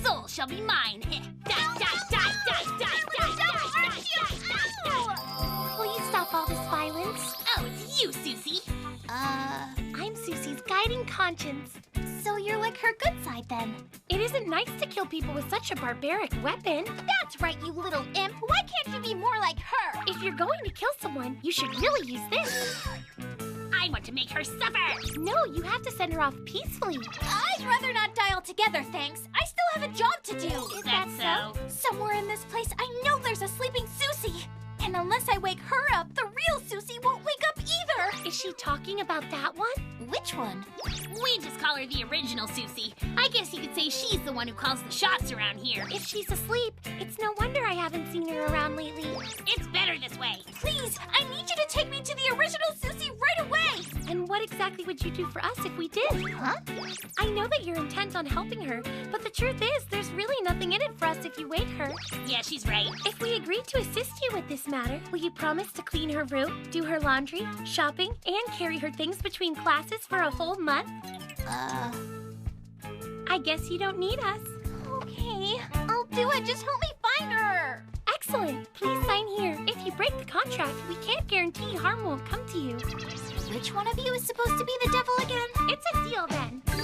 soul shall be mine. Die, die, die, die, die, die, die, die. Will you stop all this violence? Oh, it's you, Sucy. I'm Sucy's guiding conscience. So you're like her good side then? It isn't nice to kill people with such a barbaric weapon. That's right, you little imp. Why can't you be more like her? If you're going to kill someone, you should really use this. I want to make her suffer. No, you have to send her off peacefully. I'd rather not die altogether, thanks. I still have a job to do. Is that so? Somewhere in this place, I know there's a sleeping Sucy. And unless I wake her up, the real Sucy won't wake up either. Is she talking about that one? Which one? We just call her the original Sucy. I guess you could say she's the one who calls the shots around here. If she's asleep, it's no wonder I haven't seen her around lately. It's better this way. Please, I need you to take me to the original Sucy right away. And what exactly would you do for us if we did? Huh? I know that you're intent on helping her, but the truth is, there's really nothing in it for us if you wake her. Yeah, she's right. If we agree to assist you with this matter, will you promise to clean her room, do her laundry, shopping, and carry her things between classes for a whole month? I guess you don't need us. Okay, I'll do it. Just help me find her. Excellent. Please sign here. If you break the contract, we can't guarantee harm won't come to you. Which one of you is supposed to be the devil again? It's a deal then.